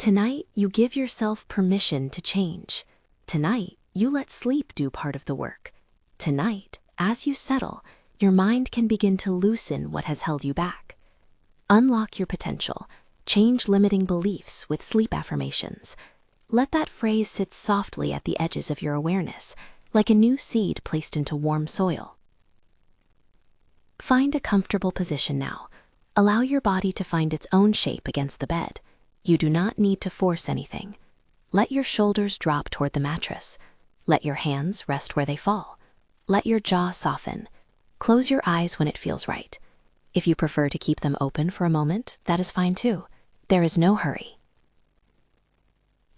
Tonight, you give yourself permission to change. Tonight, you let sleep do part of the work. Tonight, as you settle, your mind can begin to loosen what has held you back. Unlock your potential. Change limiting beliefs with sleep affirmations. Let that phrase sit softly at the edges of your awareness, like a new seed placed into warm soil. Find a comfortable position now. Allow your body to find its own shape against the bed. You do not need to force anything. Let your shoulders drop toward the mattress. Let your hands rest where they fall. Let your jaw soften. Close your eyes when it feels right. If you prefer to keep them open for a moment, that is fine too. There is no hurry.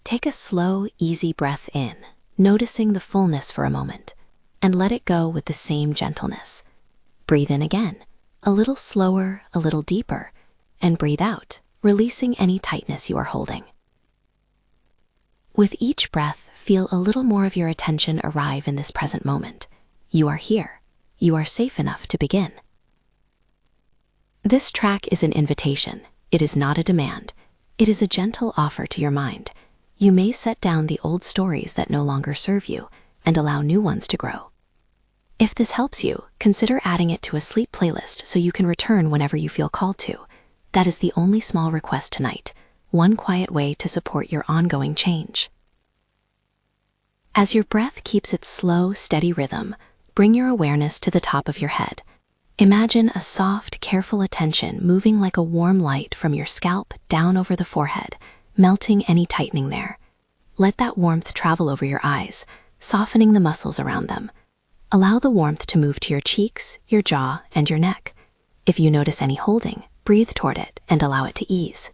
Take a slow, easy breath in, noticing the fullness for a moment, and let it go with the same gentleness. Breathe in again, a little slower, a little deeper, and breathe out, releasing any tightness you are holding. With each breath, feel a little more of your attention arrive in this present moment. You are here. You are safe enough to begin. This track is an invitation. It is not a demand. It is a gentle offer to your mind. You may set down the old stories that no longer serve you and allow new ones to grow. If this helps you, consider adding it to a sleep playlist so you can return whenever you feel called to. That is the only small request tonight, one quiet way to support your ongoing change. As your breath keeps its slow, steady rhythm, bring your awareness to the top of your head. Imagine a soft, careful attention moving like a warm light from your scalp down over the forehead, melting any tightening there. Let that warmth travel over your eyes, softening the muscles around them. Allow the warmth to move to your cheeks, your jaw, and your neck. If you notice any holding, breathe toward it and allow it to ease.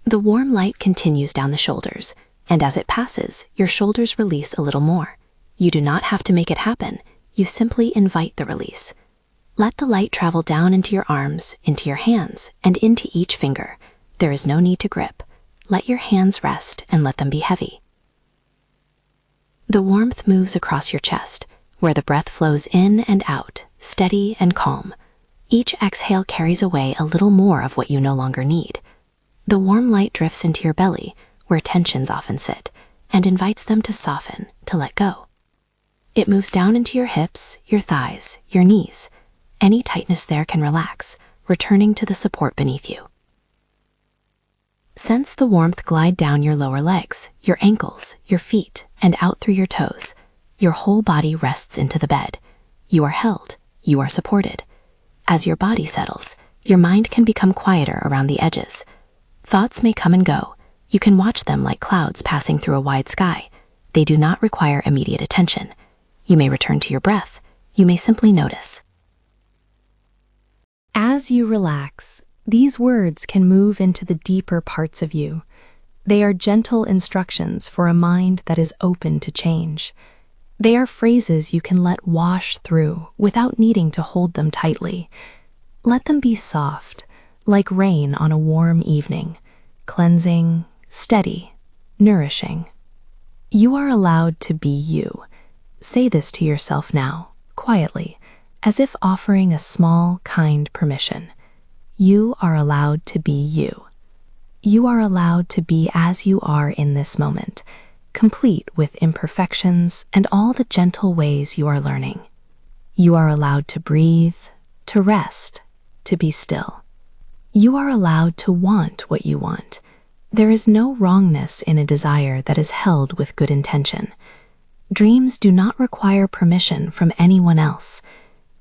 The warm light continues down the shoulders, and as it passes, your shoulders release a little more. You do not have to make it happen. You simply invite the release. Let the light travel down into your arms, into your hands, and into each finger. There is no need to grip. Let your hands rest and let them be heavy. The warmth moves across your chest, where the breath flows in and out, steady and calm. Each exhale carries away a little more of what you no longer need. The warm light drifts into your belly, where tensions often sit, and invites them to soften, to let go. It moves down into your hips, your thighs, your knees. Any tightness there can relax, returning to the support beneath you. Sense the warmth glide down your lower legs, your ankles, your feet, and out through your toes. Your whole body rests into the bed. You are held. You are supported. As your body settles, your mind can become quieter around the edges. Thoughts may come and go. You can watch them like clouds passing through a wide sky. They do not require immediate attention. You may return to your breath. You may simply notice. As you relax, these words can move into the deeper parts of you. They are gentle instructions for a mind that is open to change. They are phrases you can let wash through without needing to hold them tightly. Let them be soft, like rain on a warm evening, cleansing, steady, nourishing. You are allowed to be you. Say this to yourself now, quietly, as if offering a small, kind permission. You are allowed to be you. You are allowed to be as you are in this moment, complete with imperfections and all the gentle ways you are learning. You are allowed to breathe, to rest, to be still. You are allowed to want what you want. There is no wrongness in a desire that is held with good intention. Dreams do not require permission from anyone else.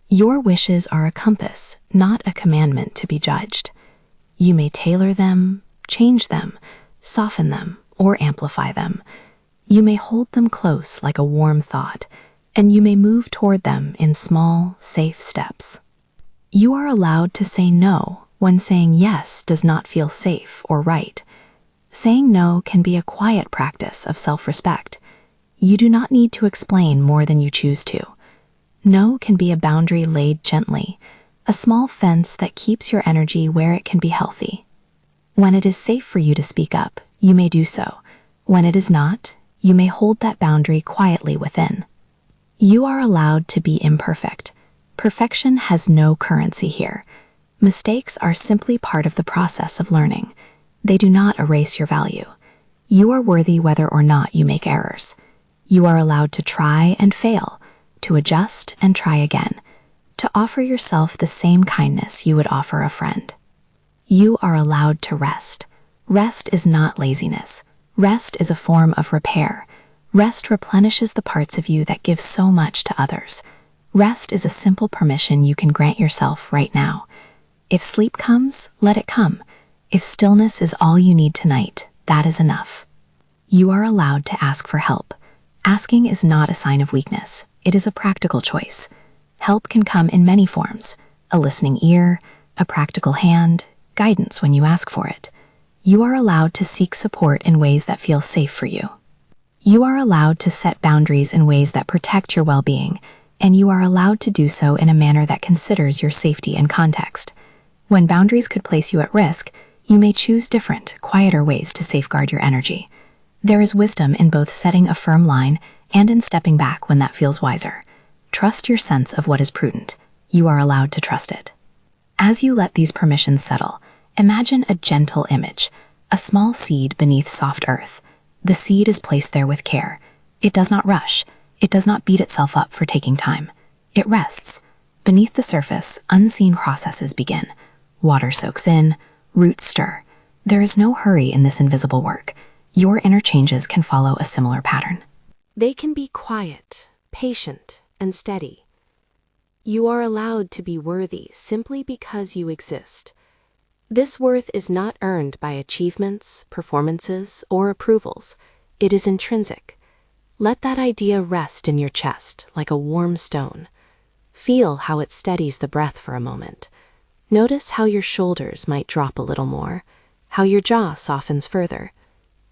Your wishes are a compass, not a commandment to be judged. You may tailor them, change them, soften them, or amplify them. You may hold them close like a warm thought, and you may move toward them in small, safe steps. You are allowed to say no when saying yes does not feel safe or right. Saying no can be a quiet practice of self-respect. You do not need to explain more than you choose to. No can be a boundary laid gently, a small fence that keeps your energy where it can be healthy. When it is safe for you to speak up, you may do so. When it is not, you may hold that boundary quietly within. You are allowed to be imperfect. Perfection has no currency here. Mistakes are simply part of the process of learning. They do not erase your value. You are worthy whether or not you make errors. You are allowed to try and fail, to adjust and try again, to offer yourself the same kindness you would offer a friend. You are allowed to rest. Rest is not laziness. Rest is a form of repair. Rest replenishes the parts of you that give so much to others. Rest is a simple permission you can grant yourself right now. If sleep comes, let it come. If stillness is all you need tonight, that is enough. You are allowed to ask for help. Asking is not a sign of weakness. It is a practical choice. Help can come in many forms: a listening ear, a practical hand, guidance when you ask for it. You are allowed to seek support in ways that feel safe for you. You are allowed to set boundaries in ways that protect your well-being, and you are allowed to do so in a manner that considers your safety and context. When boundaries could place you at risk, you may choose different, quieter ways to safeguard your energy. There is wisdom in both setting a firm line and in stepping back when that feels wiser. Trust your sense of what is prudent. You are allowed to trust it. As you let these permissions settle, imagine a gentle image, a small seed beneath soft earth. The seed is placed there with care. It does not rush. It does not beat itself up for taking time. It rests. Beneath the surface, unseen processes begin. Water soaks in, roots stir. There is no hurry in this invisible work. Your inner changes can follow a similar pattern. They can be quiet, patient, and steady. You are allowed to be worthy simply because you exist. This worth is not earned by achievements, performances, or approvals. It is intrinsic. Let that idea rest in your chest like a warm stone. Feel how it steadies the breath for a moment. Notice how your shoulders might drop a little more, how your jaw softens further.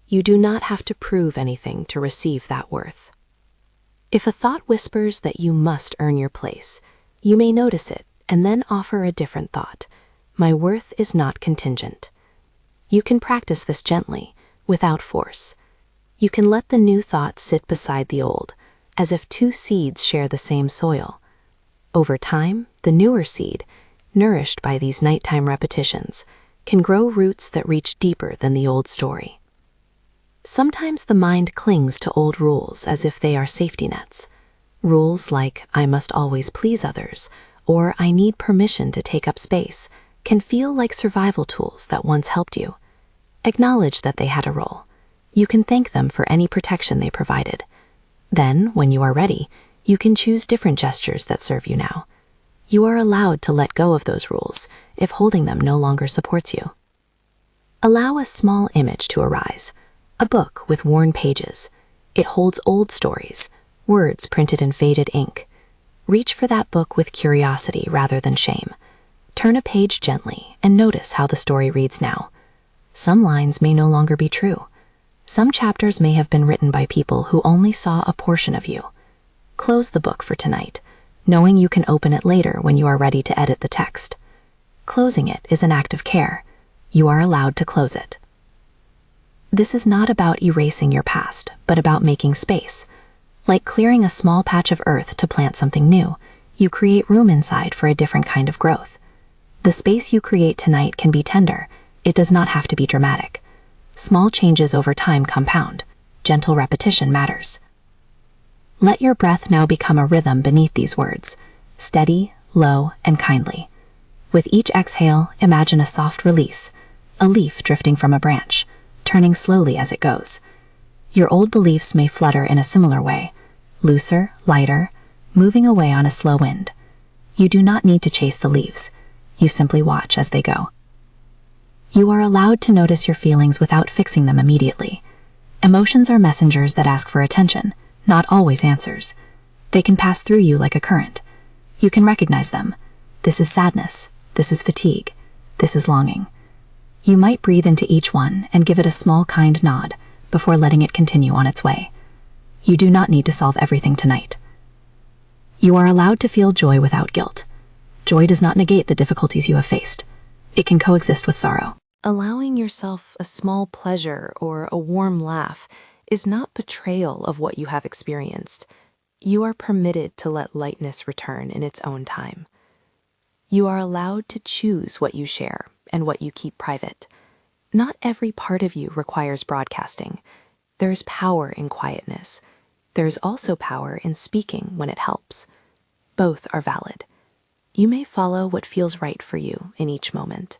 You do not have to prove anything to receive that worth. If a thought whispers that you must earn your place, you may notice it and then offer a different thought. My worth is not contingent. You can practice this gently, without force. You can let the new thought sit beside the old, as if two seeds share the same soil. Over time, the newer seed, nourished by these nighttime repetitions, can grow roots that reach deeper than the old story. Sometimes the mind clings to old rules as if they are safety nets. Rules like, I must always please others, or I need permission to take up space, can feel like survival tools that once helped you. Acknowledge that they had a role. You can thank them for any protection they provided. Then, when you are ready, you can choose different gestures that serve you now. You are allowed to let go of those rules if holding them no longer supports you. Allow a small image to arise, a book with worn pages. It holds old stories, words printed in faded ink. Reach for that book with curiosity rather than shame. Turn a page gently and notice how the story reads now. Some lines may no longer be true. Some chapters may have been written by people who only saw a portion of you. Close the book for tonight, knowing you can open it later when you are ready to edit the text. Closing it is an act of care. You are allowed to close it. This is not about erasing your past, but about making space. Like clearing a small patch of earth to plant something new, you create room inside for a different kind of growth. The space you create tonight can be tender. It does not have to be dramatic. Small changes over time compound. Gentle repetition matters. Let your breath now become a rhythm beneath these words, steady, low, and kindly. With each exhale, imagine a soft release, a leaf drifting from a branch, turning slowly as it goes. Your old beliefs may flutter in a similar way, looser, lighter, moving away on a slow wind. You do not need to chase the leaves. You simply watch as they go. You are allowed to notice your feelings without fixing them immediately. Emotions are messengers that ask for attention, not always answers. They can pass through you like a current. You can recognize them. This is sadness. This is fatigue. This is longing. You might breathe into each one and give it a small kind nod before letting it continue on its way. You do not need to solve everything tonight. You are allowed to feel joy without guilt. Joy does not negate the difficulties you have faced. It can coexist with sorrow. Allowing yourself a small pleasure or a warm laugh is not betrayal of what you have experienced. You are permitted to let lightness return in its own time. You are allowed to choose what you share and what you keep private. Not every part of you requires broadcasting. There's power in quietness. There's also power in speaking when it helps. Both are valid. You may follow what feels right for you in each moment.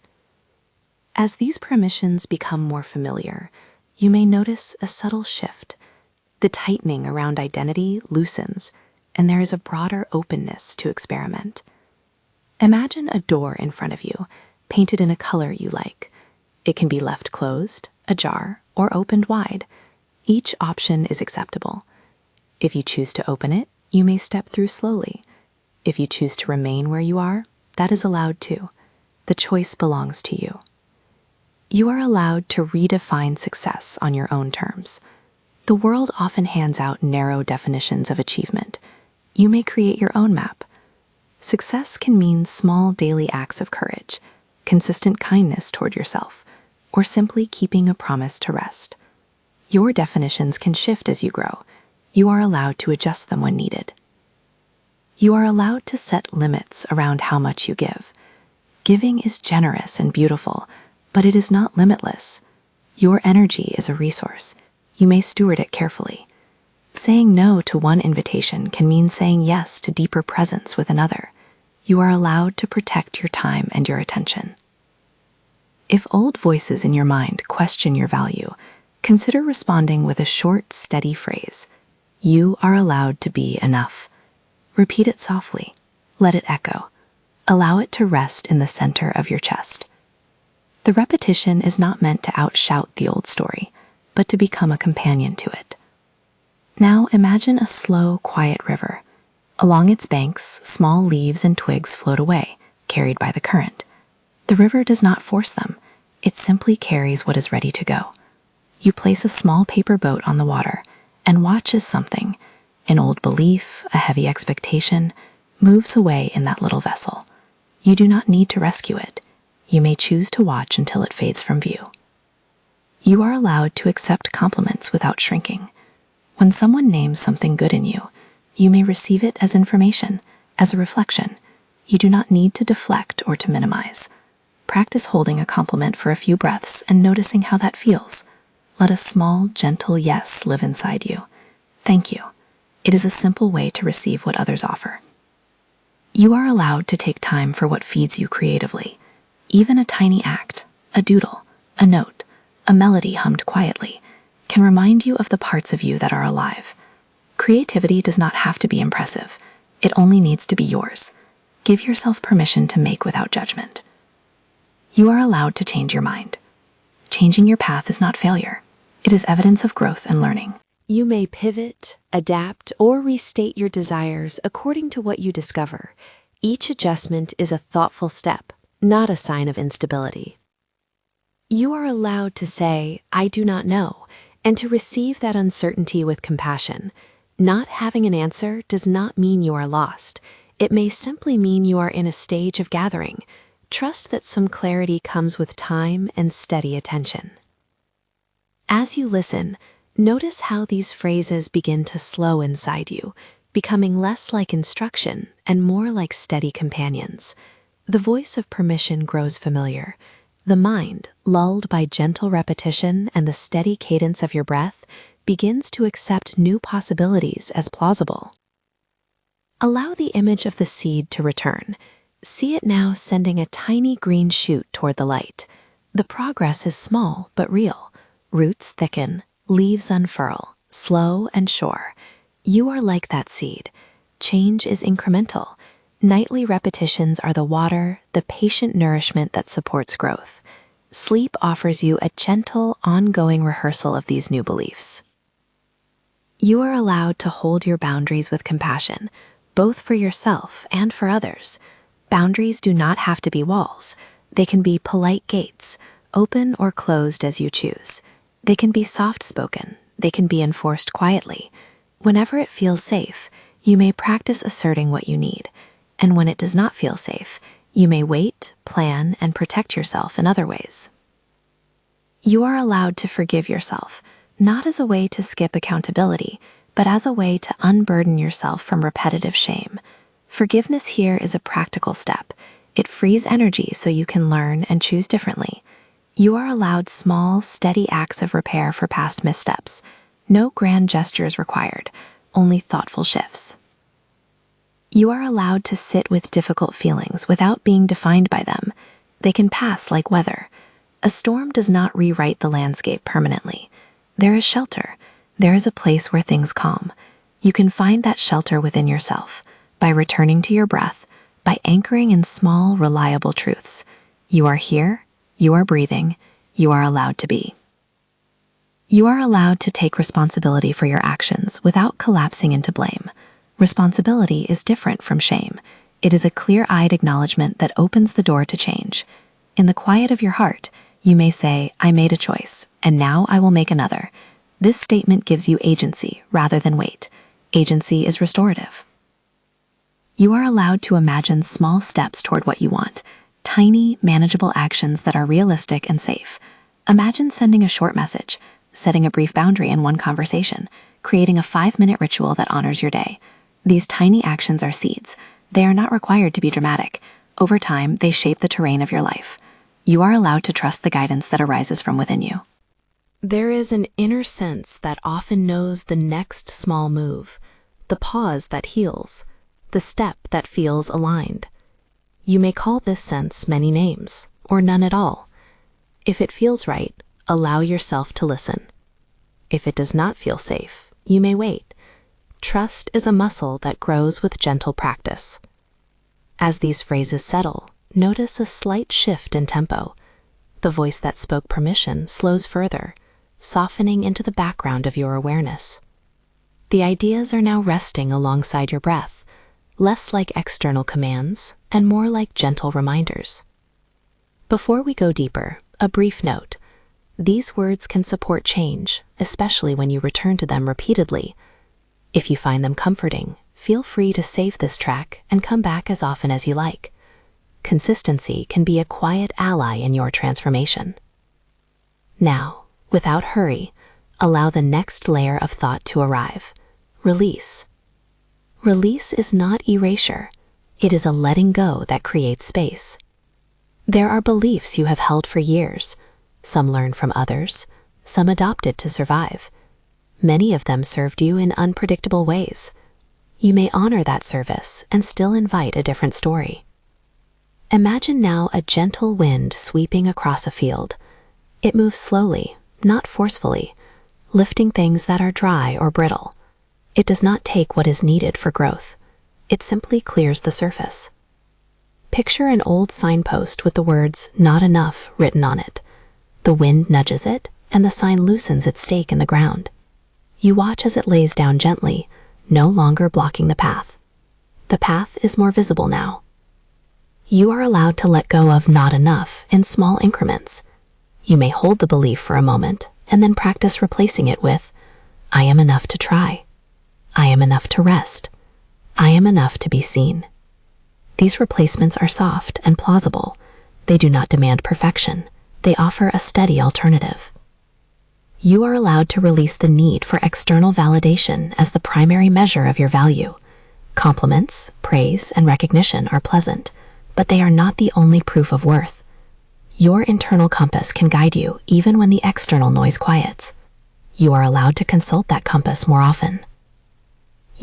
As these permissions become more familiar, you may notice a subtle shift. The tightening around identity loosens, and there is a broader openness to experiment. Imagine a door in front of you, painted in a color you like. It can be left closed, ajar, or opened wide. Each option is acceptable. If you choose to open it, you may step through slowly. If you choose to remain where you are, that is allowed too. The choice belongs to you. You are allowed to redefine success on your own terms. The world often hands out narrow definitions of achievement. You may create your own map. Success can mean small daily acts of courage, consistent kindness toward yourself, or simply keeping a promise to rest. Your definitions can shift as you grow. You are allowed to adjust them when needed. You are allowed to set limits around how much you give. Giving is generous and beautiful, but it is not limitless. Your energy is a resource. You may steward it carefully. Saying no to one invitation can mean saying yes to deeper presence with another. You are allowed to protect your time and your attention. If old voices in your mind question your value, consider responding with a short, steady phrase. You are allowed to be enough. Repeat it softly. Let it echo. Allow it to rest in the center of your chest. The repetition is not meant to outshout the old story, but to become a companion to it. Now imagine a slow, quiet river. Along its banks, small leaves and twigs float away, carried by the current. The river does not force them. It simply carries what is ready to go. You place a small paper boat on the water and watch as something, an old belief, a heavy expectation, moves away in that little vessel. You do not need to rescue it. You may choose to watch until it fades from view. You are allowed to accept compliments without shrinking. When someone names something good in you, you may receive it as information, as a reflection. You do not need to deflect or to minimize. Practice holding a compliment for a few breaths and noticing how that feels. Let a small, gentle yes live inside you. Thank you. It is a simple way to receive what others offer. You are allowed to take time for what feeds you creatively. Even a tiny act, a doodle, a note, a melody hummed quietly, can remind you of the parts of you that are alive. Creativity does not have to be impressive. It only needs to be yours. Give yourself permission to make without judgment. You are allowed to change your mind. Changing your path is not failure. It is evidence of growth and learning. You may pivot, adapt, or restate your desires according to what you discover. Each adjustment is a thoughtful step, not a sign of instability. You are allowed to say, "I do not know," and to receive that uncertainty with compassion. Not having an answer does not mean you are lost. It may simply mean you are in a stage of gathering. Trust that some clarity comes with time and steady attention. As you listen, notice how these phrases begin to slow inside you, becoming less like instruction and more like steady companions. The voice of permission grows familiar. The mind, lulled by gentle repetition and the steady cadence of your breath, begins to accept new possibilities as plausible. Allow the image of the seed to return. See it now sending a tiny green shoot toward the light. The progress is small but real. Roots thicken, leaves unfurl, slow and sure. You are like that seed. Change is incremental. Nightly repetitions are the water, the patient nourishment that supports growth. Sleep offers you a gentle, ongoing rehearsal of these new beliefs. You are allowed to hold your boundaries with compassion, both for yourself and for others. Boundaries do not have to be walls. They can be polite gates, open or closed as you choose. They can be soft-spoken. They can be enforced quietly. Whenever it feels safe, you may practice asserting what you need. And when it does not feel safe, you may wait, plan, and protect yourself in other ways. You are allowed to forgive yourself, not as a way to skip accountability, but as a way to unburden yourself from repetitive shame. Forgiveness here is a practical step. It frees energy so you can learn and choose differently. You are allowed small, steady acts of repair for past missteps. No grand gestures required, only thoughtful shifts. You are allowed to sit with difficult feelings without being defined by them. They can pass like weather. A storm does not rewrite the landscape permanently. There is shelter. There is a place where things calm. You can find that shelter within yourself by returning to your breath, by anchoring in small, reliable truths. You are here, you are breathing, you are allowed to be. You are allowed to take responsibility for your actions without collapsing into blame. Responsibility is different from shame. It is a clear-eyed acknowledgement that opens the door to change. In the quiet of your heart, you may say, I made a choice, and now I will make another. This statement gives you agency rather than weight. Agency is restorative. You are allowed to imagine small steps toward what you want, tiny, manageable actions that are realistic and safe. Imagine sending a short message, setting a brief boundary in one conversation, creating a 5-minute ritual that honors your day. These tiny actions are seeds. They are not required to be dramatic. Over time, they shape the terrain of your life. You are allowed to trust the guidance that arises from within you. There is an inner sense that often knows the next small move, the pause that heals, the step that feels aligned. You may call this sense many names, or none at all. If it feels right, allow yourself to listen. If it does not feel safe, you may wait. Trust is a muscle that grows with gentle practice. As these phrases settle, notice a slight shift in tempo. The voice that spoke permission slows further, softening into the background of your awareness. The ideas are now resting alongside your breath, less like external commands and more like gentle reminders. Before we go deeper, a brief note. These words can support change, especially when you return to them repeatedly. If you find them comforting, feel free to save this track and come back as often as you like. Consistency can be a quiet ally in your transformation. Now, without hurry, allow the next layer of thought to arrive. Release. Release is not erasure. It is a letting go that creates space. There are beliefs you have held for years. Some learned from others, some adopted to survive. Many of them served you in unpredictable ways. You may honor that service and still invite a different story. Imagine now a gentle wind sweeping across a field. It moves slowly, not forcefully, lifting things that are dry or brittle. It does not take what is needed for growth. It simply clears the surface. Picture an old signpost with the words, "Not enough," written on it. The wind nudges it, and the sign loosens its stake in the ground. You watch as it lays down gently, no longer blocking the path. The path is more visible now. You are allowed to let go of "not enough" in small increments. You may hold the belief for a moment, and then practice replacing it with, "I am enough to try. I am enough to rest. I am enough to be seen." These replacements are soft and plausible. They do not demand perfection. They offer a steady alternative. You are allowed to release the need for external validation as the primary measure of your value. Compliments, praise, and recognition are pleasant, but they are not the only proof of worth. Your internal compass can guide you even when the external noise quiets. You are allowed to consult that compass more often.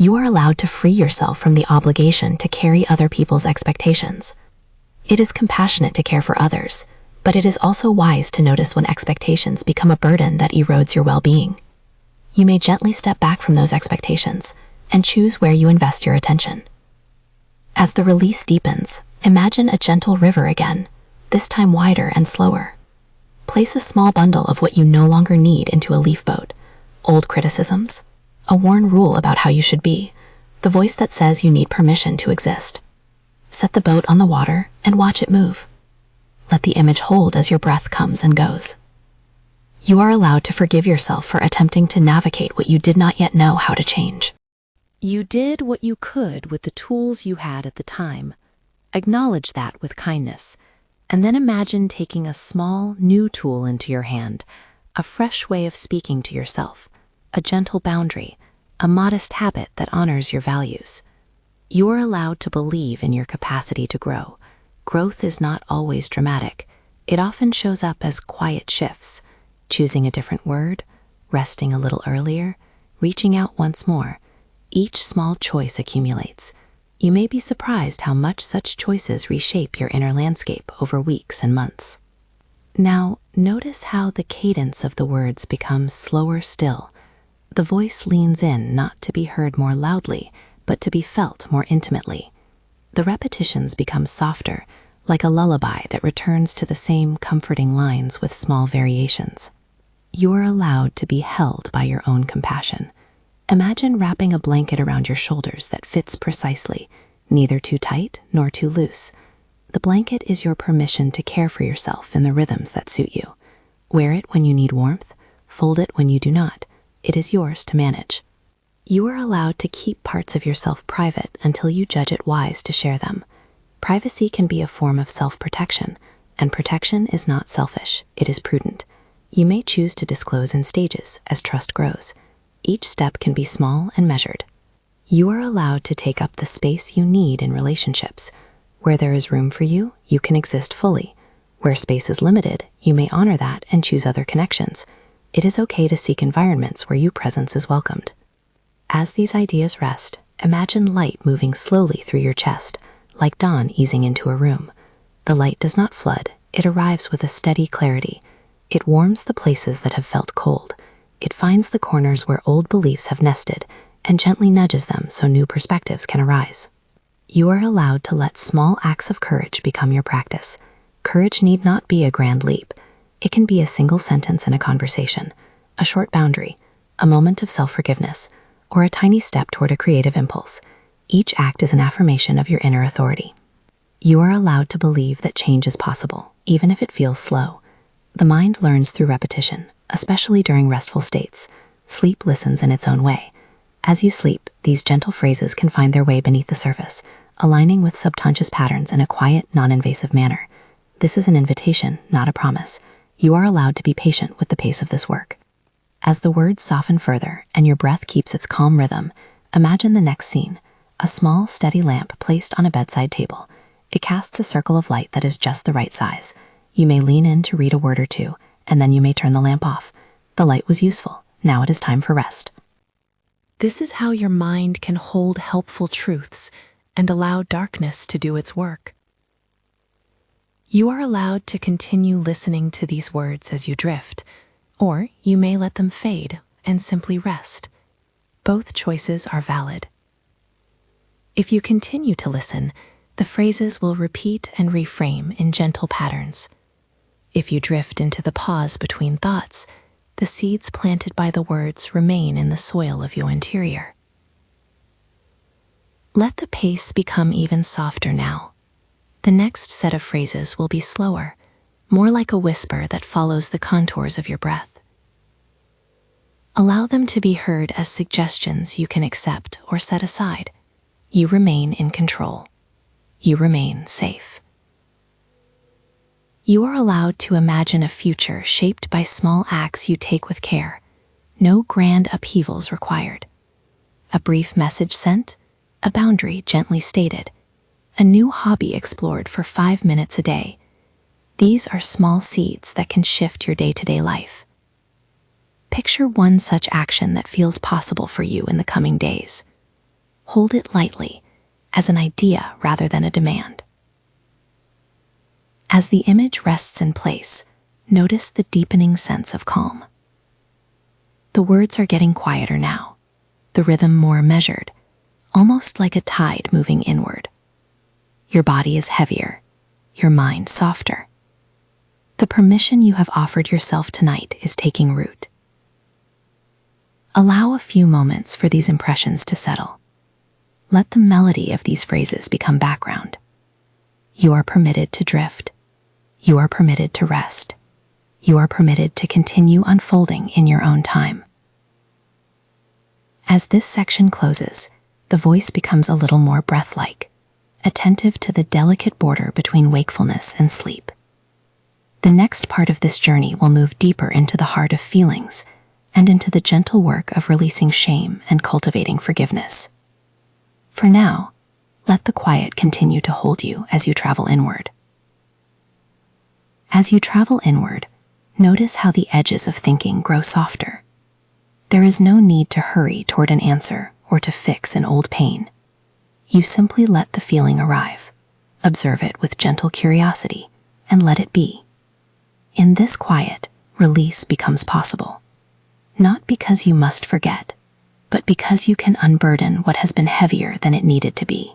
You are allowed to free yourself from the obligation to carry other people's expectations. It is compassionate to care for others, but it is also wise to notice when expectations become a burden that erodes your well-being. You may gently step back from those expectations and choose where you invest your attention. As the release deepens, imagine a gentle river again, this time wider and slower. Place a small bundle of what you no longer need into a leaf boat. Old criticisms, a worn rule about how you should be, the voice that says you need permission to exist. Set the boat on the water and watch it move. Let the image hold as your breath comes and goes. You are allowed to forgive yourself for attempting to navigate what you did not yet know how to change. You did what you could with the tools you had at the time. Acknowledge that with kindness, and then imagine taking a small, new tool into your hand, a fresh way of speaking to yourself, a gentle boundary, a modest habit that honors your values. You are allowed to believe in your capacity to grow. Growth is not always dramatic. It often shows up as quiet shifts, choosing a different word, resting a little earlier, reaching out once more. Each small choice accumulates. You may be surprised how much such choices reshape your inner landscape over weeks and months. Now, notice how the cadence of the words becomes slower still. The voice leans in not to be heard more loudly, but to be felt more intimately. The repetitions become softer, like a lullaby that returns to the same comforting lines with small variations. You are allowed to be held by your own compassion. Imagine wrapping a blanket around your shoulders that fits precisely, neither too tight nor too loose. The blanket is your permission to care for yourself in the rhythms that suit you. Wear it when you need warmth, fold it when you do not. It is yours to manage. You are allowed to keep parts of yourself private until you judge it wise to share them. Privacy can be a form of self-protection, and protection is not selfish, it is prudent. You may choose to disclose in stages as trust grows. Each step can be small and measured. You are allowed to take up the space you need in relationships. Where there is room for you, you can exist fully. Where space is limited, you may honor that and choose other connections. It is okay to seek environments where your presence is welcomed. As these ideas rest, imagine light moving slowly through your chest, like dawn easing into a room. The light does not flood, it arrives with a steady clarity. It warms the places that have felt cold. It finds the corners where old beliefs have nested and gently nudges them so new perspectives can arise. You are allowed to let small acts of courage become your practice. Courage need not be a grand leap. It can be a single sentence in a conversation, a short boundary, a moment of self-forgiveness, or a tiny step toward a creative impulse. Each act is an affirmation of your inner authority. You are allowed to believe that change is possible, even if it feels slow. The mind learns through repetition, especially during restful states. Sleep listens in its own way. As you sleep, these gentle phrases can find their way beneath the surface, aligning with subconscious patterns in a quiet, non-invasive manner. This is an invitation, not a promise. You are allowed to be patient with the pace of this work. As the words soften further and your breath keeps its calm rhythm, imagine the next scene, a small, steady lamp placed on a bedside table. It casts a circle of light that is just the right size. You may lean in to read a word or two, and then you may turn the lamp off. The light was useful. Now it is time for rest. This is how your mind can hold helpful truths and allow darkness to do its work. You are allowed to continue listening to these words as you drift, or you may let them fade and simply rest. Both choices are valid. If you continue to listen, the phrases will repeat and reframe in gentle patterns. If you drift into the pause between thoughts, the seeds planted by the words remain in the soil of your interior. Let the pace become even softer now. The next set of phrases will be slower, more like a whisper that follows the contours of your breath. Allow them to be heard as suggestions you can accept or set aside. You remain in control. You remain safe. You are allowed to imagine a future shaped by small acts you take with care. No grand upheavals required. A brief message sent, a boundary gently stated, a new hobby explored for 5 minutes a day. These are small seeds that can shift your day-to-day life. Picture one such action that feels possible for you in the coming days. Hold it lightly, as an idea rather than a demand. As the image rests in place, notice the deepening sense of calm. The words are getting quieter now, the rhythm more measured, almost like a tide moving inward. Your body is heavier, your mind softer. The permission you have offered yourself tonight is taking root. Allow a few moments for these impressions to settle. Let the melody of these phrases become background. You are permitted to drift. You are permitted to rest. You are permitted to continue unfolding in your own time. As this section closes, the voice becomes a little more breath-like, attentive to the delicate border between wakefulness and sleep. The next part of this journey will move deeper into the heart of feelings and into the gentle work of releasing shame and cultivating forgiveness. For now, let the quiet continue to hold you as you travel inward. As you travel inward, notice how the edges of thinking grow softer. There is no need to hurry toward an answer or to fix an old pain. You simply let the feeling arrive, observe it with gentle curiosity, and let it be. In this quiet, release becomes possible. Not because you must forget, but because you can unburden what has been heavier than it needed to be.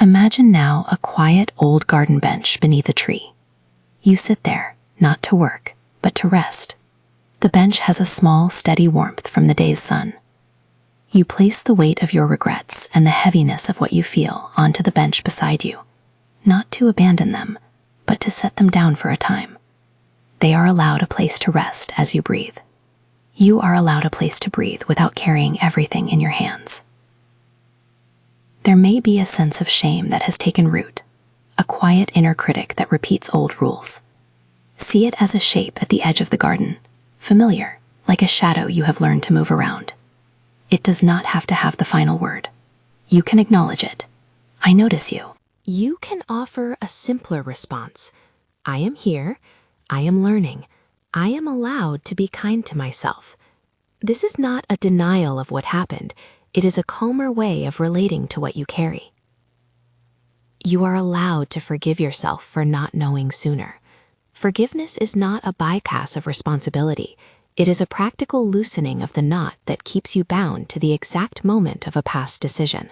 Imagine now a quiet old garden bench beneath a tree. You sit there, not to work, but to rest. The bench has a small, steady warmth from the day's sun. You place the weight of your regrets and the heaviness of what you feel onto the bench beside you, not to abandon them, but to set them down for a time. They are allowed a place to rest as you breathe. You are allowed a place to breathe without carrying everything in your hands. There may be a sense of shame that has taken root, a quiet inner critic that repeats old rules. See it as a shape at the edge of the garden, familiar, like a shadow you have learned to move around. It does not have to have the final word. You can acknowledge it. I notice you. You can offer a simpler response. I am here. I am learning. I am allowed to be kind to myself. This is not a denial of what happened. It is a calmer way of relating to what you carry. You are allowed to forgive yourself for not knowing sooner. Forgiveness is not a bypass of responsibility. It is a practical loosening of the knot that keeps you bound to the exact moment of a past decision.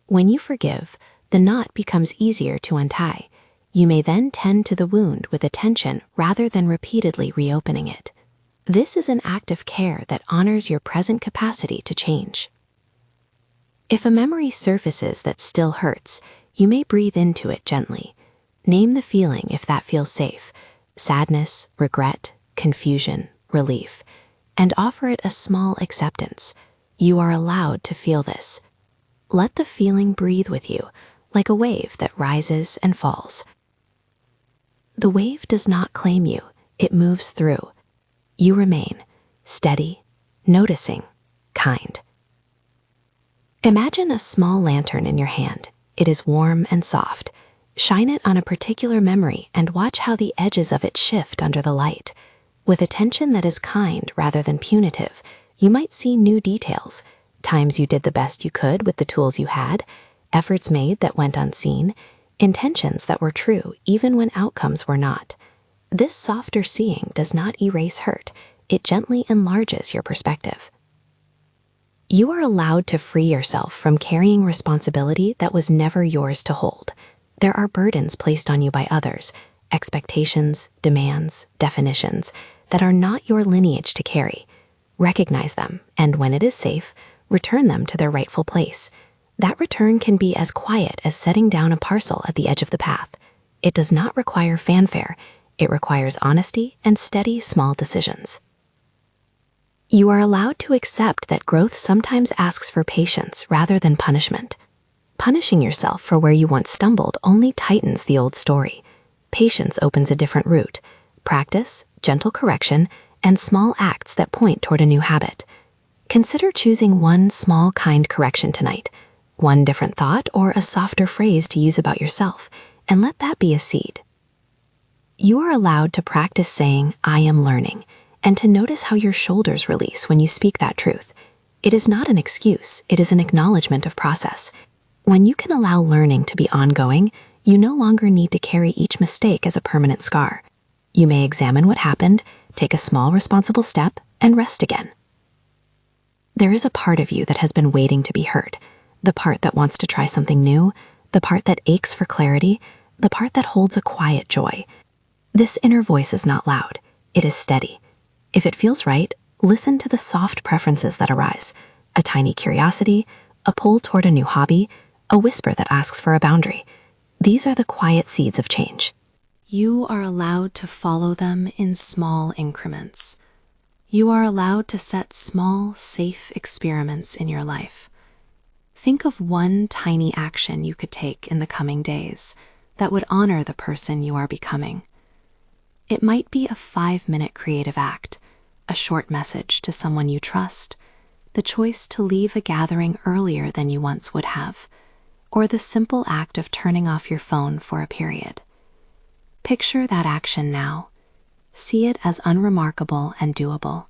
When you forgive, the knot becomes easier to untie. You may then tend to the wound with attention rather than repeatedly reopening it. This is an act of care that honors your present capacity to change. If a memory surfaces that still hurts, you may breathe into it gently. Name the feeling if that feels safe: sadness, regret, confusion, relief, and offer it a small acceptance. You are allowed to feel this. Let the feeling breathe with you, like a wave that rises and falls. The wave does not claim you, it moves through. You remain steady, noticing, kind. Imagine a small lantern in your hand. It is warm and soft. Shine it on a particular memory and watch how the edges of it shift under the light. With attention that is kind rather than punitive, you might see new details, times you did the best you could with the tools you had, efforts made that went unseen, intentions that were true even when outcomes were not. This softer seeing does not erase hurt, it gently enlarges your perspective. You are allowed to free yourself from carrying responsibility that was never yours to hold. There are burdens placed on you by others, expectations, demands, definitions, that are not your lineage to carry. Recognize them, and when it is safe, return them to their rightful place. That return can be as quiet as setting down a parcel at the edge of the path. It does not require fanfare. It requires honesty and steady, small decisions. You are allowed to accept that growth sometimes asks for patience rather than punishment. Punishing yourself for where you once stumbled only tightens the old story. Patience opens a different route. Practice, gentle correction, and small acts that point toward a new habit. Consider choosing one small, kind correction tonight, one different thought or a softer phrase to use about yourself, and let that be a seed. You are allowed to practice saying, I am learning, and to notice how your shoulders release when you speak that truth. It is not an excuse, it is an acknowledgement of process. When you can allow learning to be ongoing, you no longer need to carry each mistake as a permanent scar. You may examine what happened, take a small responsible step, and rest again. There is a part of you that has been waiting to be heard, the part that wants to try something new, the part that aches for clarity, the part that holds a quiet joy. This inner voice is not loud, it is steady. If it feels right, listen to the soft preferences that arise, a tiny curiosity, a pull toward a new hobby, a whisper that asks for a boundary. These are the quiet seeds of change. You are allowed to follow them in small increments. You are allowed to set small, safe experiments in your life. Think of one tiny action you could take in the coming days that would honor the person you are becoming. It might be a 5-minute creative act, a short message to someone you trust, the choice to leave a gathering earlier than you once would have, or the simple act of turning off your phone for a period. Picture that action now. See it as unremarkable and doable.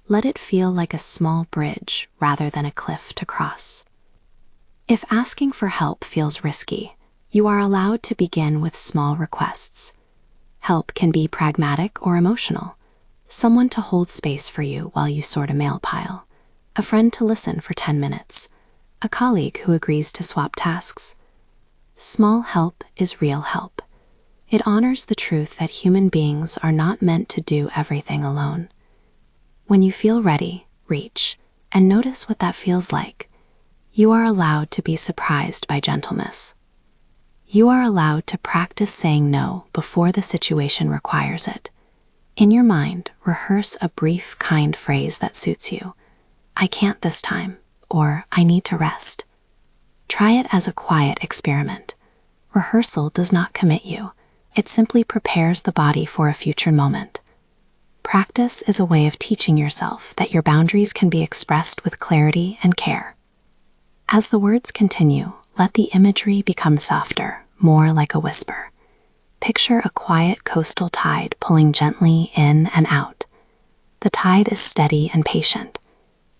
Let it feel like a small bridge rather than a cliff to cross. If asking for help feels risky, you are allowed to begin with small requests. Help can be pragmatic or emotional. Someone to hold space for you while you sort a mail pile. A friend to listen for 10 minutes. A colleague who agrees to swap tasks. Small help is real help. It honors the truth that human beings are not meant to do everything alone. When you feel ready, reach, and notice what that feels like. You are allowed to be surprised by gentleness. You are allowed to practice saying no before the situation requires it. In your mind, rehearse a brief, kind phrase that suits you. I can't this time, or I need to rest. Try it as a quiet experiment. Rehearsal does not commit you. It simply prepares the body for a future moment. Practice is a way of teaching yourself that your boundaries can be expressed with clarity and care. As the words continue, let the imagery become softer, more like a whisper. Picture a quiet coastal tide pulling gently in and out. The tide is steady and patient.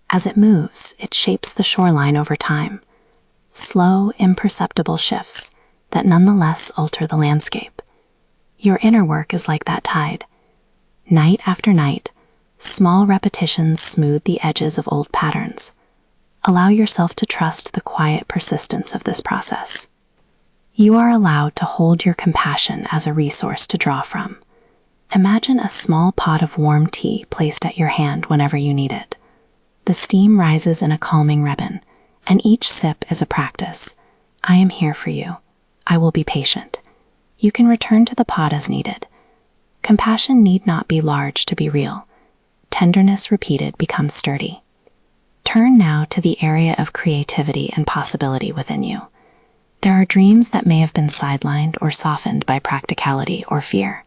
As it moves, it shapes the shoreline over time. Slow, imperceptible shifts that nonetheless alter the landscape. Your inner work is like that tide. Night after night, small repetitions smooth the edges of old patterns. Allow yourself to trust the quiet persistence of this process. You are allowed to hold your compassion as a resource to draw from. Imagine a small pot of warm tea placed at your hand whenever you need it. The steam rises in a calming ribbon, and each sip is a practice. I am here for you. I will be patient. You can return to the pot as needed. Compassion need not be large to be real. Tenderness repeated becomes sturdy. Turn now to the area of creativity and possibility within you. There are dreams that may have been sidelined or softened by practicality or fear.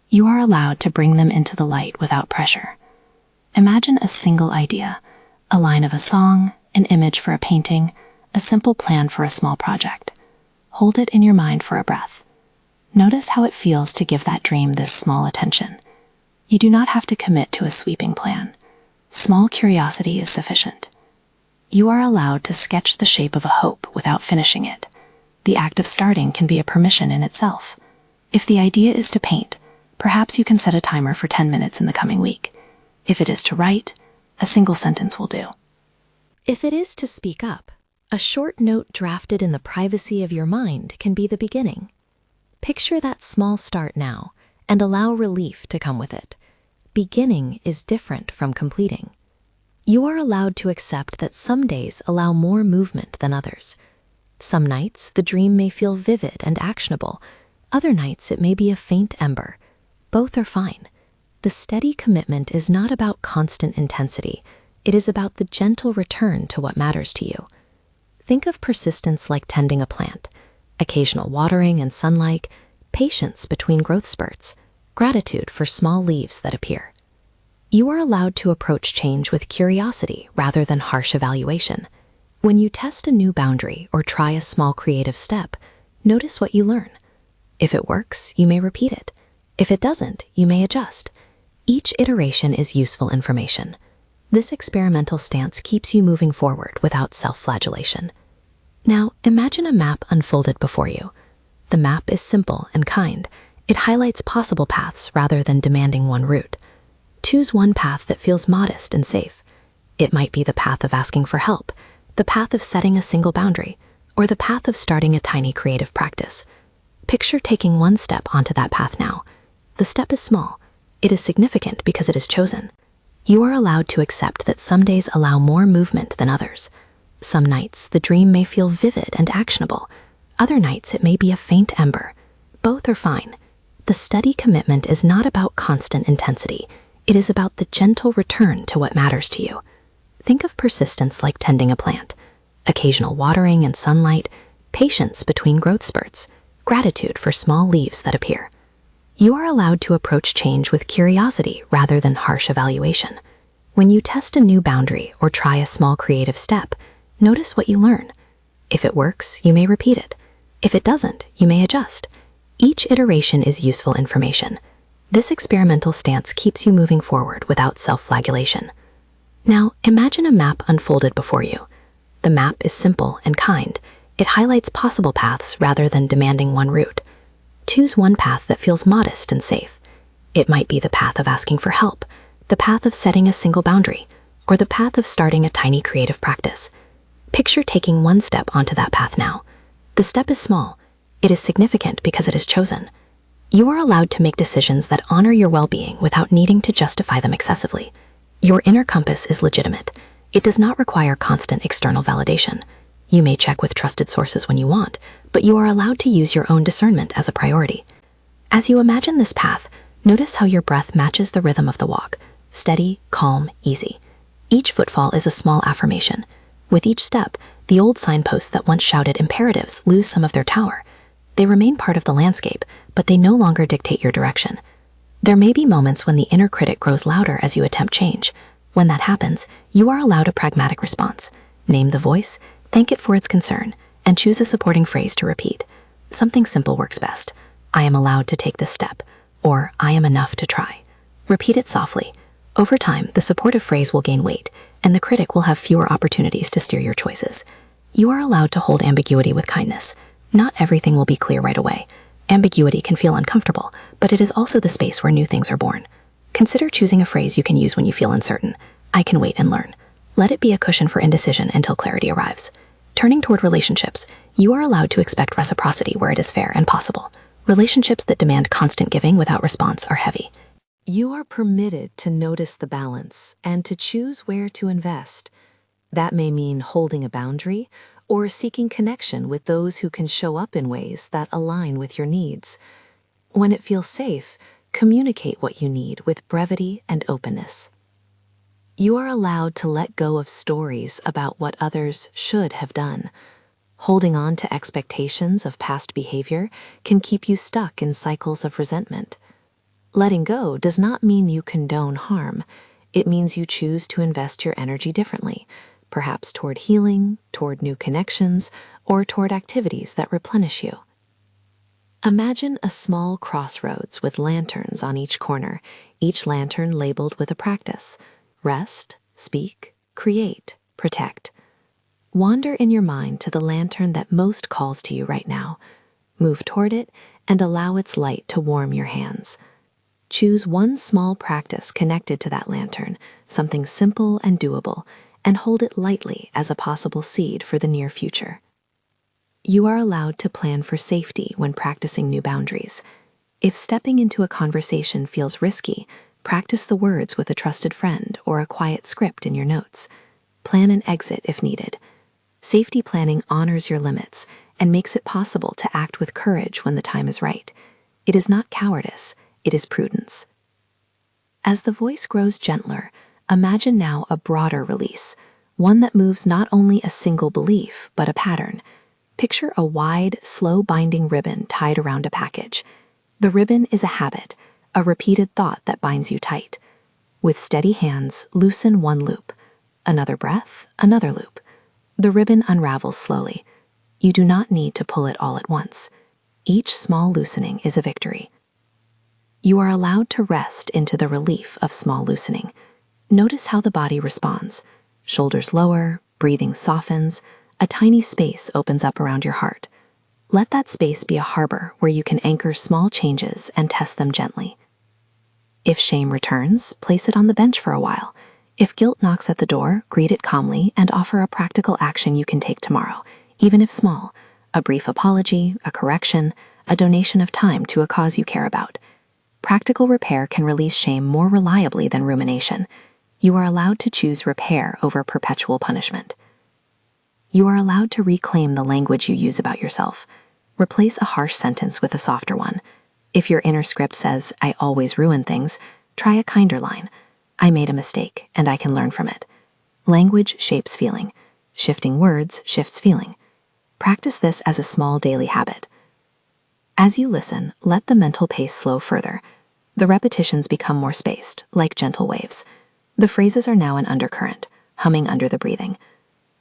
You are allowed to bring them into the light without pressure. Imagine a single idea, a line of a song, an image for a painting, a simple plan for a small project. Hold it in your mind for a breath. Notice how it feels to give that dream this small attention. You do not have to commit to a sweeping plan. Small curiosity is sufficient. You are allowed to sketch the shape of a hope without finishing it. The act of starting can be a permission in itself. If the idea is to paint, perhaps you can set a timer for 10 minutes in the coming week. If it is to write, a single sentence will do. If it is to speak up, a short note drafted in the privacy of your mind can be the beginning. Picture that small start now and allow relief to come with it. Beginning is different from completing. You are allowed to accept that some days allow more movement than others. Some nights the dream may feel vivid and actionable. Other nights it may be a faint ember. Both are fine. The steady commitment is not about constant intensity. It is about the gentle return to what matters to you. Think of persistence like tending a plant. Occasional watering and sunlight, patience between growth spurts, gratitude for small leaves that appear. You are allowed to approach change with curiosity rather than harsh evaluation. When you test a new boundary or try a small creative step, notice what you learn. If it works, you may repeat it. If it doesn't, you may adjust. Each iteration is useful information. This experimental stance keeps you moving forward without self-flagellation. Now, imagine a map unfolded before you. The map is simple and kind. It highlights possible paths rather than demanding one route. Choose one path that feels modest and safe. It might be the path of asking for help, the path of setting a single boundary, or the path of starting a tiny creative practice. Picture taking one step onto that path now. The step is small. It is significant because it is chosen. You are allowed to accept that some days allow more movement than others. Some nights, the dream may feel vivid and actionable. Other nights, it may be a faint ember. Both are fine. The steady commitment is not about constant intensity. It is about the gentle return to what matters to you. Think of persistence like tending a plant. Occasional watering and sunlight, patience between growth spurts, gratitude for small leaves that appear. You are allowed to approach change with curiosity rather than harsh evaluation. When you test a new boundary or try a small creative step, notice what you learn. If it works, you may repeat it. If it doesn't, you may adjust. Each iteration is useful information. This experimental stance keeps you moving forward without self-flagellation. Now, imagine a map unfolded before you. The map is simple and kind. It highlights possible paths rather than demanding one route. Choose one path that feels modest and safe. It might be the path of asking for help, the path of setting a single boundary, or the path of starting a tiny creative practice. Picture taking one step onto that path now. The step is small. It is significant because it is chosen. You are allowed to make decisions that honor your well-being without needing to justify them excessively. Your inner compass is legitimate. It does not require constant external validation. You may check with trusted sources when you want, but you are allowed to use your own discernment as a priority. As you imagine this path, notice how your breath matches the rhythm of the walk. Steady, calm, easy. Each footfall is a small affirmation. With each step, the old signposts that once shouted imperatives lose some of their power. They remain part of the landscape, but they no longer dictate your direction. There may be moments when the inner critic grows louder as you attempt change. When that happens, you are allowed a pragmatic response. Name the voice, thank it for its concern, and choose a supporting phrase to repeat. Something simple works best. I am allowed to take this step, or I am enough to try. Repeat it softly. Over time, the supportive phrase will gain weight, and the critic will have fewer opportunities to steer your choices. You are allowed to hold ambiguity with kindness. Not everything will be clear right away. Ambiguity can feel uncomfortable, but it is also the space where new things are born. Consider choosing a phrase you can use when you feel uncertain. I can wait and learn. Let it be a cushion for indecision until clarity arrives. Turning toward relationships, you are allowed to expect reciprocity where it is fair and possible. Relationships that demand constant giving without response are heavy. You are permitted to notice the balance and to choose where to invest. That may mean holding a boundary or seeking connection with those who can show up in ways that align with your needs. When it feels safe, communicate what you need with brevity and openness. You are allowed to let go of stories about what others should have done. Holding on to expectations of past behavior can keep you stuck in cycles of resentment. Letting go does not mean you condone harm. It means you choose to invest your energy differently, perhaps toward healing, toward new connections, or toward activities that replenish you. Imagine a small crossroads with lanterns on each corner, each lantern labeled with a practice. Rest, speak, create, protect. Wander in your mind to the lantern that most calls to you right now. Move toward it and allow its light to warm your hands. Choose one small practice connected to that lantern, something simple and doable, and hold it lightly as a possible seed for the near future. You are allowed to plan for safety when practicing new boundaries. If stepping into a conversation feels risky, practice the words with a trusted friend or a quiet script in your notes. Plan an exit if needed. Safety planning honors your limits and makes it possible to act with courage when the time is right. It is not cowardice, it is prudence. As the voice grows gentler, imagine now a broader release, one that moves not only a single belief, but a pattern. Picture a wide, slow-binding ribbon tied around a package. The ribbon is a habit, a repeated thought that binds you tight. With steady hands, loosen one loop. Another breath, another loop. The ribbon unravels slowly. You do not need to pull it all at once. Each small loosening is a victory. You are allowed to rest into the relief of small loosening. Notice how the body responds. Shoulders lower, breathing softens, a tiny space opens up around your heart. Let that space be a harbor where you can anchor small changes and test them gently. If shame returns, place it on the bench for a while. If guilt knocks at the door, greet it calmly and offer a practical action you can take tomorrow, even if small. A brief apology, a correction, a donation of time to a cause you care about. Practical repair can release shame more reliably than rumination. You are allowed to choose repair over perpetual punishment. You are allowed to reclaim the language you use about yourself. Replace a harsh sentence with a softer one. If your inner script says, I always ruin things, try a kinder line. I made a mistake, and I can learn from it. Language shapes feeling. Shifting words shifts feeling. Practice this as a small daily habit. As you listen, let the mental pace slow further. The repetitions become more spaced, like gentle waves. The phrases are now an undercurrent, humming under the breathing.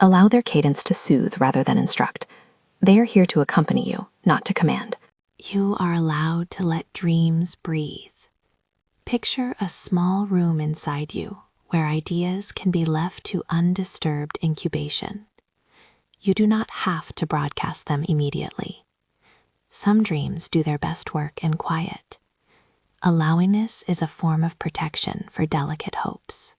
Allow their cadence to soothe rather than instruct. They are here to accompany you, not to command. You are allowed to let dreams breathe. Picture a small room inside you where ideas can be left to undisturbed incubation. You do not have to broadcast them immediately. Some dreams do their best work in quiet. Allowing this is a form of protection for delicate hopes.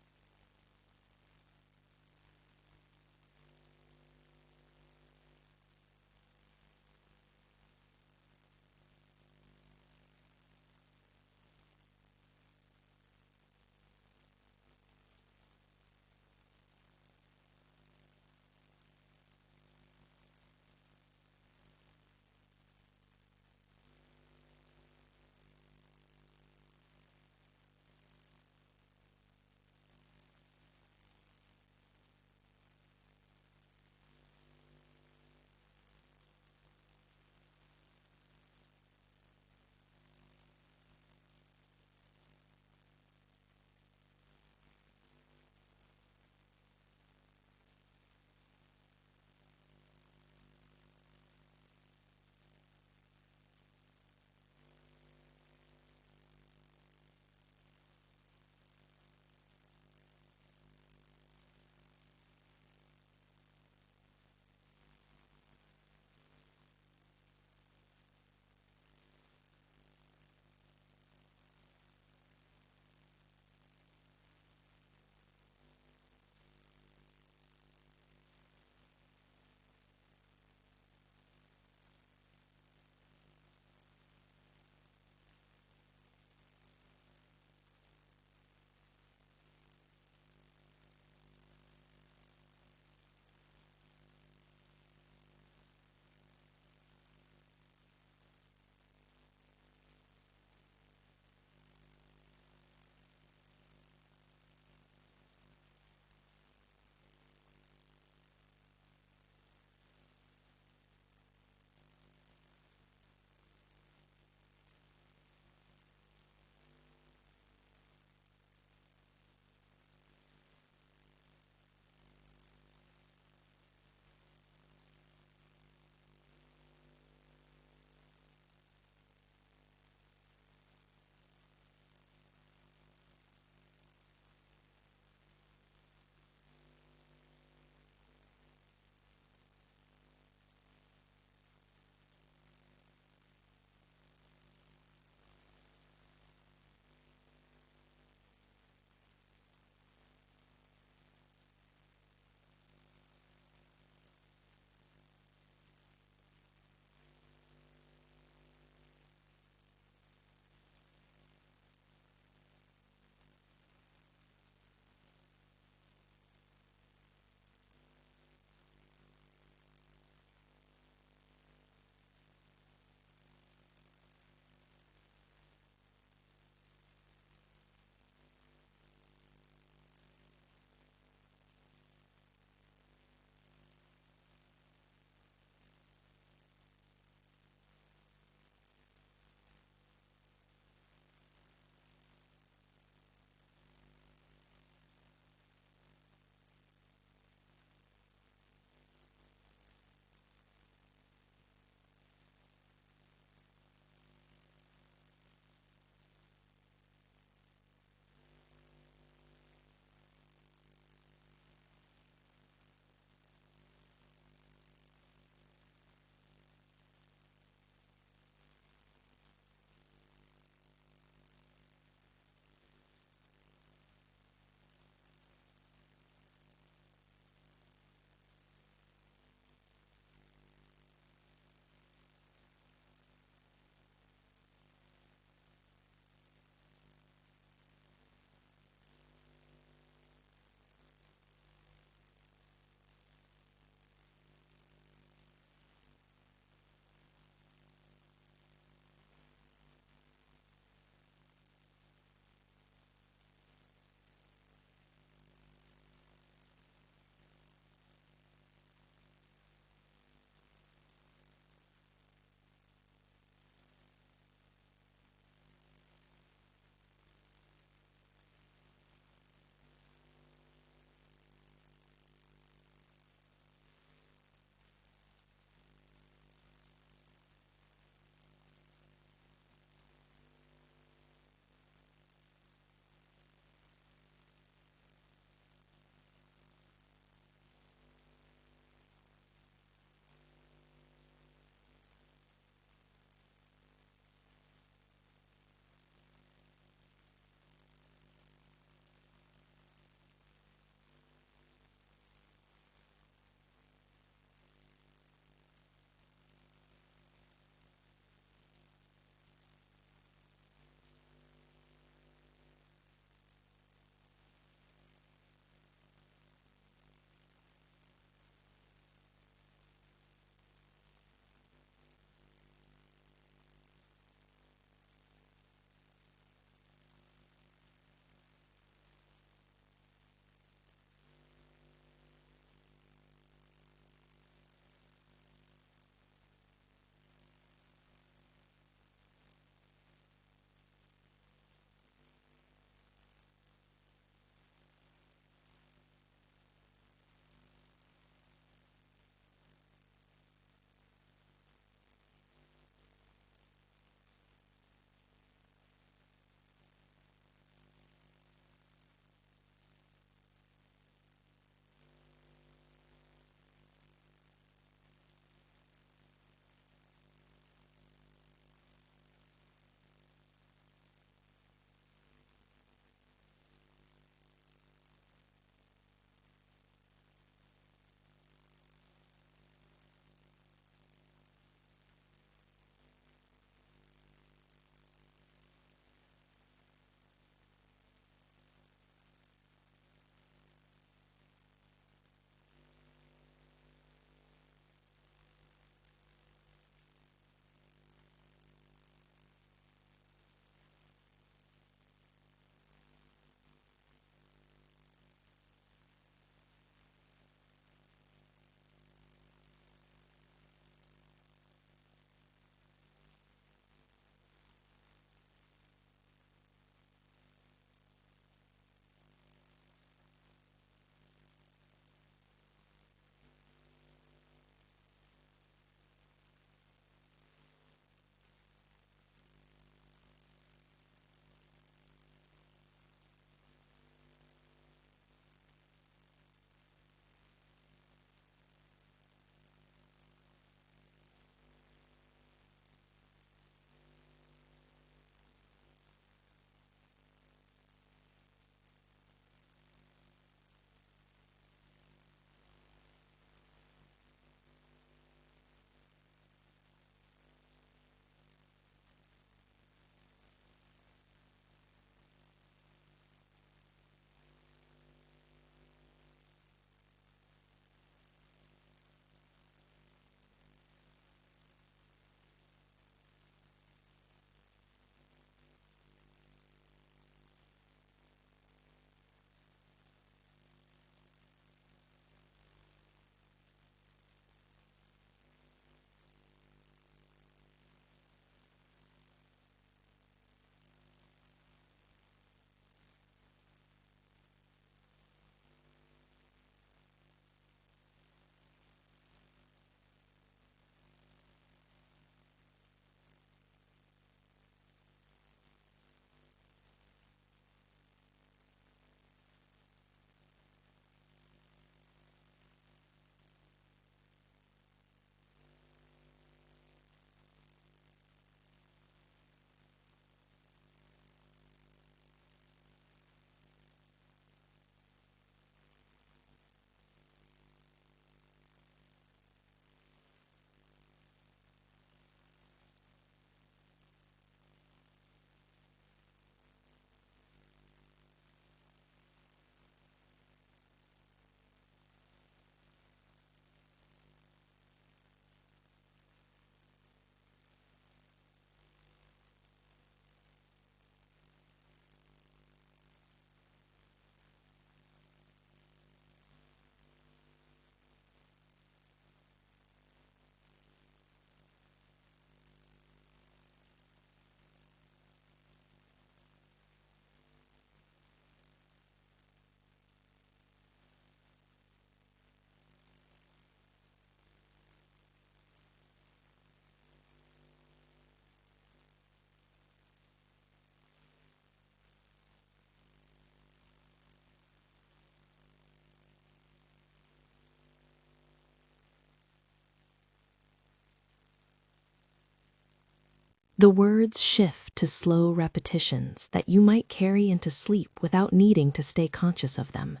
The words shift to slow repetitions that you might carry into sleep without needing to stay conscious of them.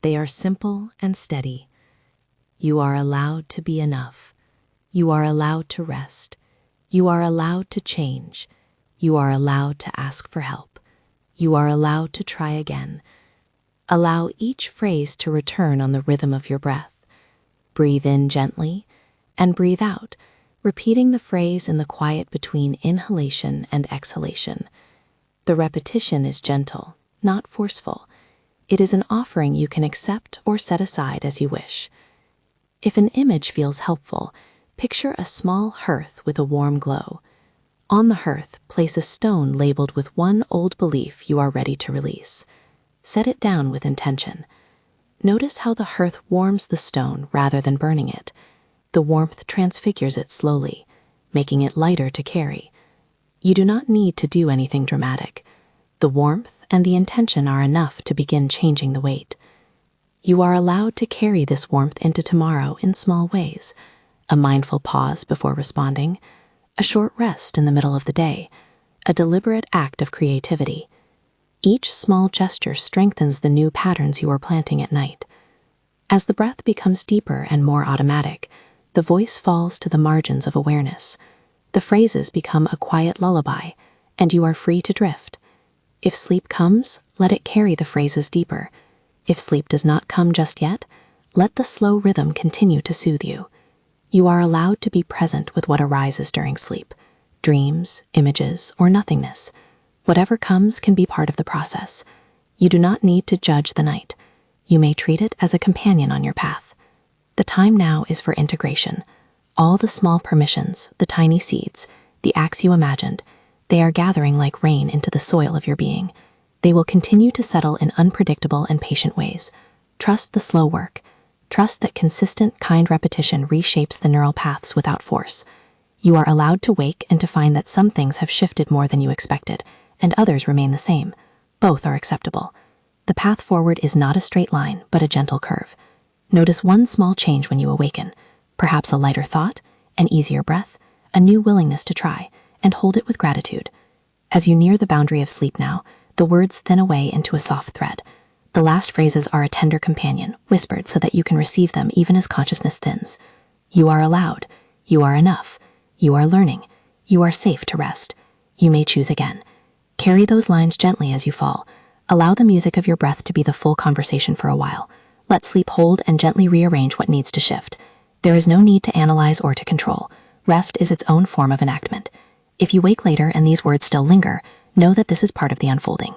They are simple and steady. You are allowed to be enough. You are allowed to rest. You are allowed to change. You are allowed to ask for help. You are allowed to try again. Allow each phrase to return on the rhythm of your breath. Breathe in gently and breathe out, repeating the phrase in the quiet between inhalation and exhalation. The repetition is gentle, not forceful. It is an offering you can accept or set aside as you wish. If an image feels helpful, picture a small hearth with a warm glow. On the hearth, place a stone labeled with one old belief you are ready to release. Set it down with intention. Notice how the hearth warms the stone rather than burning it. The warmth transfigures it slowly, making it lighter to carry. You do not need to do anything dramatic. The warmth and the intention are enough to begin changing the weight. You are allowed to carry this warmth into tomorrow in small ways. A mindful pause before responding, a short rest in the middle of the day, a deliberate act of creativity. Each small gesture strengthens the new patterns you are planting at night. As the breath becomes deeper and more automatic, the voice falls to the margins of awareness. The phrases become a quiet lullaby, and you are free to drift. If sleep comes, let it carry the phrases deeper. If sleep does not come just yet, let the slow rhythm continue to soothe you. You are allowed to be present with what arises during sleep, dreams, images, or nothingness. Whatever comes can be part of the process. You do not need to judge the night. You may treat it as a companion on your path. The time now is for integration. All the small permissions, the tiny seeds, the acts you imagined, they are gathering like rain into the soil of your being. They will continue to settle in unpredictable and patient ways. Trust the slow work. Trust that consistent, kind repetition reshapes the neural paths without force. You are allowed to wake and to find that some things have shifted more than you expected, and others remain the same. Both are acceptable. The path forward is not a straight line, but a gentle curve. Notice one small change when you awaken, perhaps a lighter thought, an easier breath, a new willingness to try, and hold it with gratitude. As you near the boundary of sleep now, the words thin away into a soft thread. The last phrases are a tender companion, whispered so that you can receive them even as consciousness thins. You are allowed. You are enough. You are learning. You are safe to rest. You may choose again. Carry those lines gently as you fall. Allow the music of your breath to be the full conversation for a while. Let sleep hold and gently rearrange what needs to shift. There is no need to analyze or to control. Rest is its own form of enactment. If you wake later and these words still linger, know that this is part of the unfolding.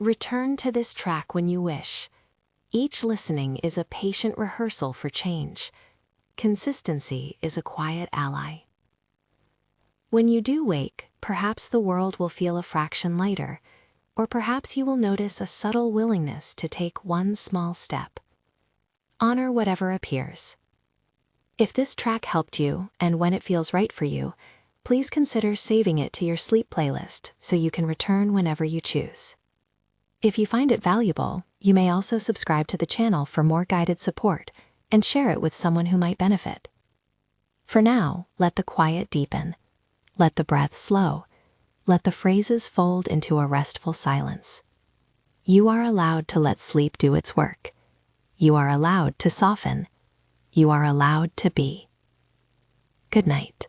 Return to this track when you wish. Each listening is a patient rehearsal for change. Consistency is a quiet ally. When you do wake, perhaps the world will feel a fraction lighter, or perhaps you will notice a subtle willingness to take one small step. Honor whatever appears. If this track helped you, and when it feels right for you, please consider saving it to your sleep playlist so you can return whenever you choose. If you find it valuable, you may also subscribe to the channel for more guided support and share it with someone who might benefit. For now, let the quiet deepen. Let the breath slow. Let the phrases fold into a restful silence. You are allowed to let sleep do its work. You are allowed to soften. You are allowed to be. Good night.